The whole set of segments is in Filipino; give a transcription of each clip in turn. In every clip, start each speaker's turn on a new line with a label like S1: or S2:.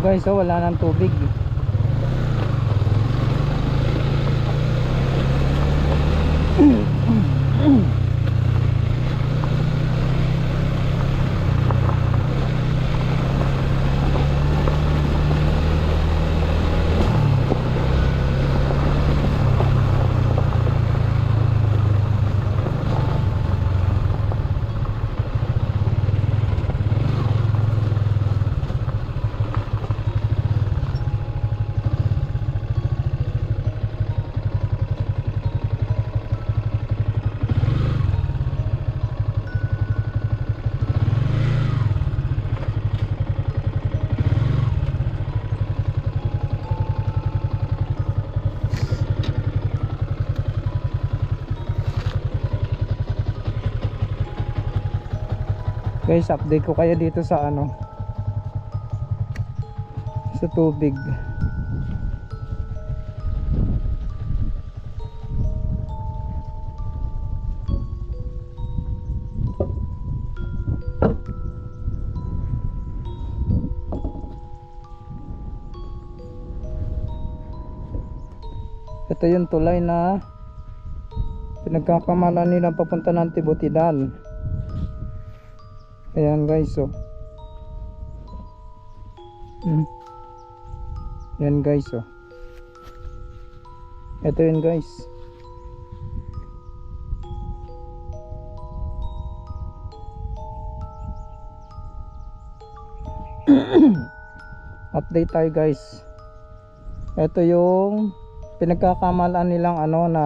S1: guys, oh, wala nang tubig. Guys, update ko kayo dito sa ano, sa tubig. Ito yung tulay na pinagkakamalan nila papunta ng Tibutidal. Ayan guys, oh. Ayan guys, oh. Ito yun guys. Update tayo guys. Ito yung pinagkakamalan nilang ano na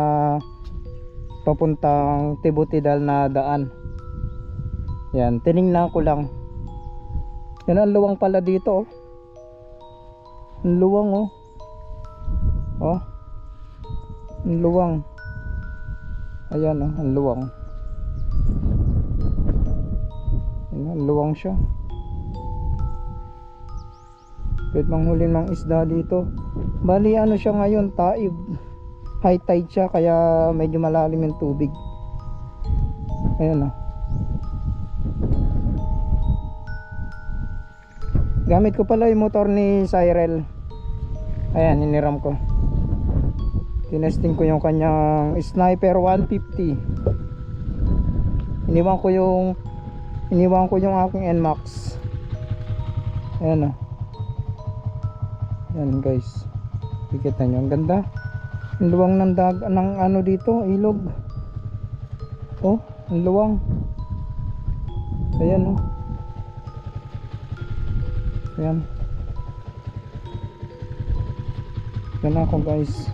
S1: papuntang Tibutidal na daan. Yan, tiningnan ko lang. Yan, ang luwang pala dito, oh. Ang luwang, oh. Oh. Ang luwang. Ayan, oh, ang luwang. Yan, ang luwang siya. Pwede manghulin mang isda dito. Bali, ano siya ngayon, taib. High tide siya, kaya medyo malalim yung tubig. Ayan, oh. Gamit ko pala yung motor ni Cyril. Ayan, hiniram ko. Tinesting ko yung kanyang Sniper 150. Iniwan ko yung aking NMAX. Ayan, oh. Ayan guys. Kita nyo, ang ganda. Ang luwang ng ng ano dito, ilog. Oh, ang luwang. Ayan, oh. Ayan. Yan ako guys.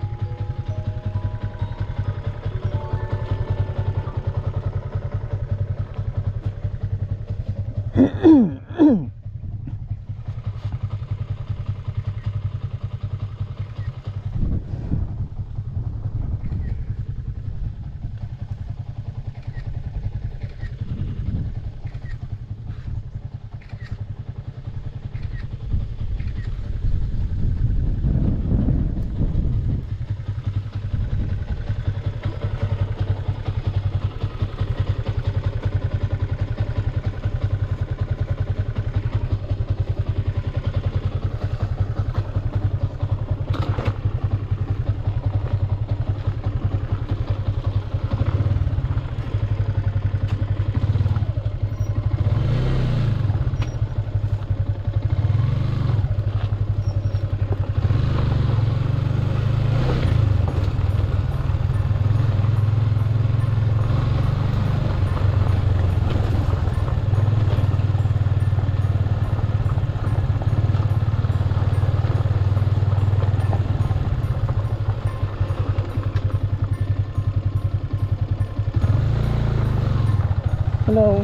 S1: Hello.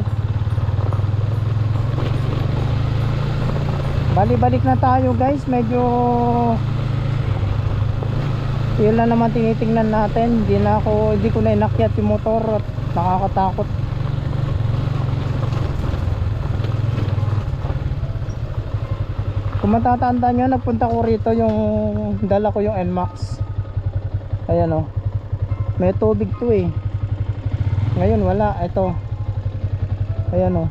S1: Balik na tayo guys. Medyo yun lang naman tinitingnan natin. Hindi ko na inakyat yung motor at nakakatakot. Kung matatandaan nyo, nagpunta ko rito yung dala ko yung NMAX. Ayan, oh. May tubig to eh. Ngayon wala. Ito. Ayan, oh.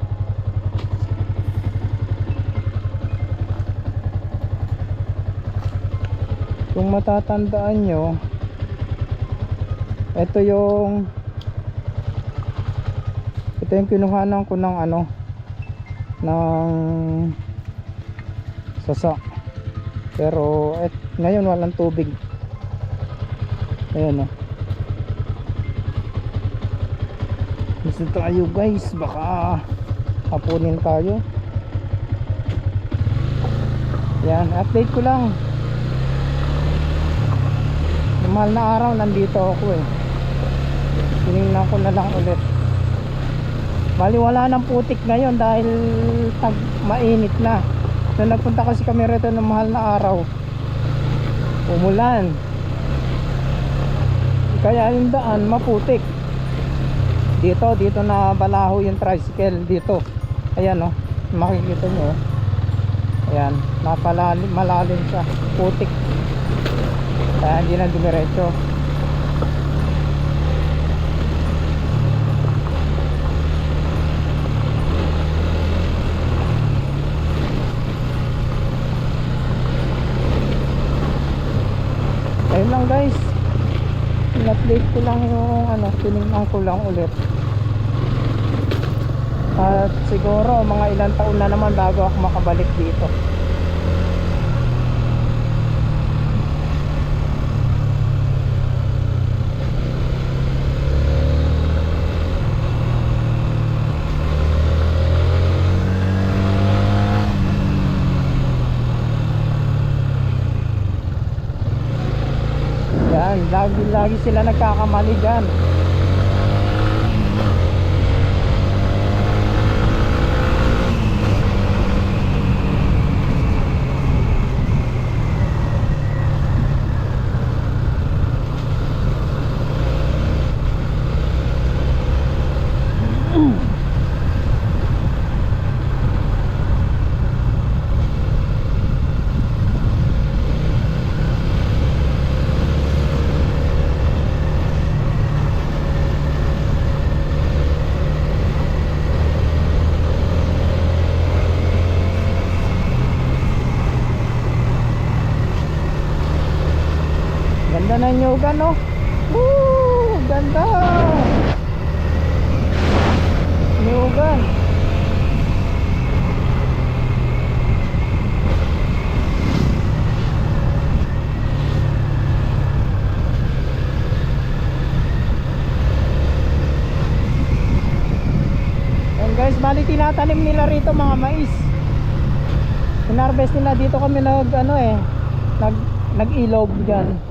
S1: Kung matatandaan nyo, ito yung kinuhanan ko ng ano, ng sasa. Pero ngayon walang tubig. Ayan o. Gusto tayo guys, baka hapunin tayo. Yan, update ko lang. Yung mahal na araw nandito ako eh. Tinignan ko na lang ulit. Bali wala ng putik ngayon dahil mainit na. Nung nagpunta kasi kami rito ng mahal na araw, umulan. Kaya yung daan maputik. Dito na balaho yung tricycle dito. Ayan o, makikita nyo. Ayan, malalim siya, putik. Kaya hindi na dumiretso. Ayun lang guys, in-update ko lang yung ano, tinignan ko lang ulit. At siguro mga ilang taon na naman bago ako makabalik dito. Yan, lagi sila nagkakamali dyan. Ganda na nyugan no. Ganda nyugan. And guys, bali tinatanim nila rito mga mais. Hinarvest nila dito kami nag-ilog dyan.